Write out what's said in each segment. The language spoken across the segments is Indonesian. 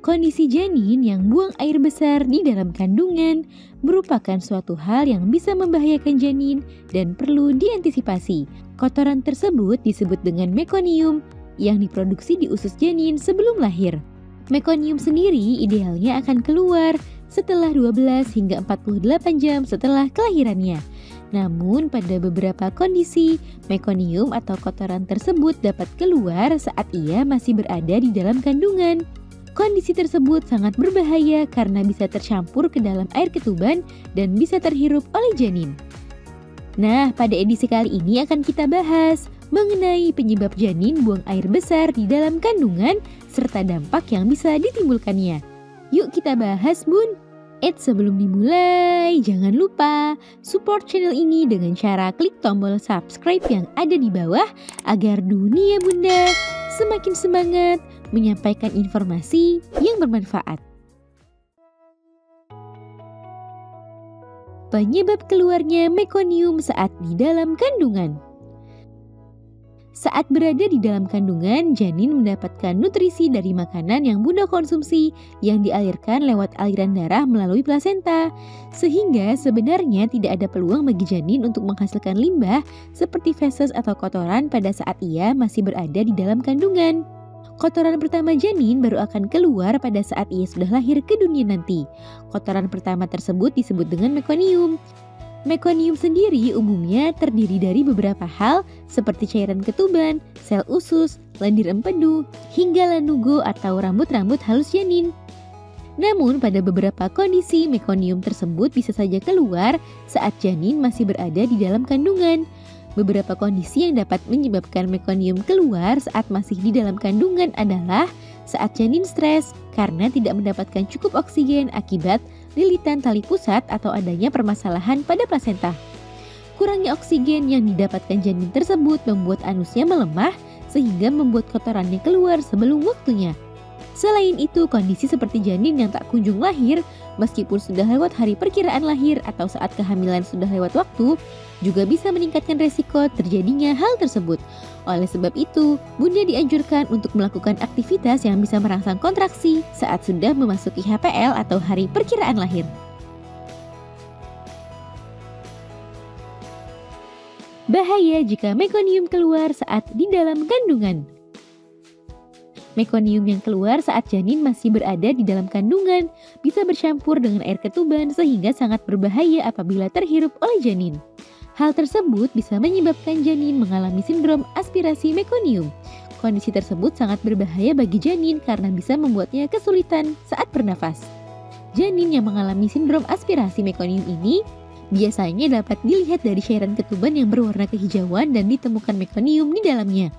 Kondisi janin yang buang air besar di dalam kandungan merupakan suatu hal yang bisa membahayakan janin dan perlu diantisipasi. Kotoran tersebut disebut dengan mekonium yang diproduksi di usus janin sebelum lahir. Mekonium sendiri idealnya akan keluar setelah 12 hingga 48 jam setelah kelahirannya. Namun pada beberapa kondisi, mekonium atau kotoran tersebut dapat keluar saat ia masih berada di dalam kandungan. Kondisi tersebut sangat berbahaya karena bisa tercampur ke dalam air ketuban dan bisa terhirup oleh janin. Nah, pada edisi kali ini akan kita bahas mengenai penyebab janin buang air besar di dalam kandungan serta dampak yang bisa ditimbulkannya. Yuk kita bahas, Bun! Sebelum dimulai, jangan lupa support channel ini dengan cara klik tombol subscribe yang ada di bawah agar dunia Bunda semakin semangat menyampaikan informasi yang bermanfaat. Penyebab keluarnya mekonium saat di dalam kandungan. Saat berada di dalam kandungan, janin mendapatkan nutrisi dari makanan yang Bunda konsumsi yang dialirkan lewat aliran darah melalui plasenta. Sehingga sebenarnya tidak ada peluang bagi janin untuk menghasilkan limbah seperti feses atau kotoran pada saat ia masih berada di dalam kandungan. Kotoran pertama janin baru akan keluar pada saat ia sudah lahir ke dunia nanti. Kotoran pertama tersebut disebut dengan mekonium. Mekonium sendiri umumnya terdiri dari beberapa hal seperti cairan ketuban, sel usus, lendir empedu, hingga lanugo atau rambut-rambut halus janin. Namun pada beberapa kondisi mekonium tersebut bisa saja keluar saat janin masih berada di dalam kandungan. Beberapa kondisi yang dapat menyebabkan mekonium keluar saat masih di dalam kandungan adalah saat janin stres karena tidak mendapatkan cukup oksigen akibat lilitan tali pusat atau adanya permasalahan pada plasenta. Kurangnya oksigen yang didapatkan janin tersebut membuat anusnya melemah sehingga membuat kotorannya keluar sebelum waktunya. Selain itu, kondisi seperti janin yang tak kunjung lahir meskipun sudah lewat hari perkiraan lahir atau saat kehamilan sudah lewat waktu juga bisa meningkatkan resiko terjadinya hal tersebut. Oleh sebab itu, Bunda dianjurkan untuk melakukan aktivitas yang bisa merangsang kontraksi saat sudah memasuki HPL atau hari perkiraan lahir. Bahaya jika mekonium keluar saat di dalam kandungan. Mekonium yang keluar saat janin masih berada di dalam kandungan bisa bercampur dengan air ketuban sehingga sangat berbahaya apabila terhirup oleh janin. Hal tersebut bisa menyebabkan janin mengalami sindrom aspirasi mekonium. Kondisi tersebut sangat berbahaya bagi janin karena bisa membuatnya kesulitan saat bernafas. Janin yang mengalami sindrom aspirasi mekonium ini biasanya dapat dilihat dari cairan ketuban yang berwarna kehijauan dan ditemukan mekonium di dalamnya.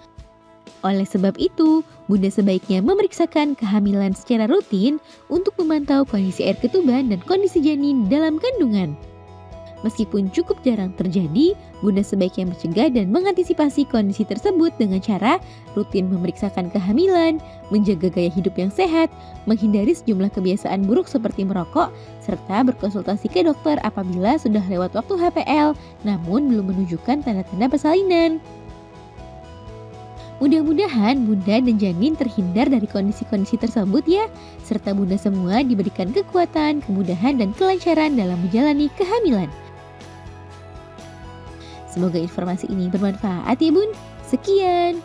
Oleh sebab itu, Bunda sebaiknya memeriksakan kehamilan secara rutin untuk memantau kondisi air ketuban dan kondisi janin dalam kandungan. Meskipun cukup jarang terjadi, Bunda sebaiknya mencegah dan mengantisipasi kondisi tersebut dengan cara rutin memeriksakan kehamilan, menjaga gaya hidup yang sehat, menghindari sejumlah kebiasaan buruk seperti merokok, serta berkonsultasi ke dokter apabila sudah lewat waktu HPL namun belum menunjukkan tanda-tanda persalinan. Mudah-mudahan Bunda dan janin terhindar dari kondisi-kondisi tersebut ya, serta Bunda semua diberikan kekuatan, kemudahan, dan kelancaran dalam menjalani kehamilan. Semoga informasi ini bermanfaat ya Bun. Sekian.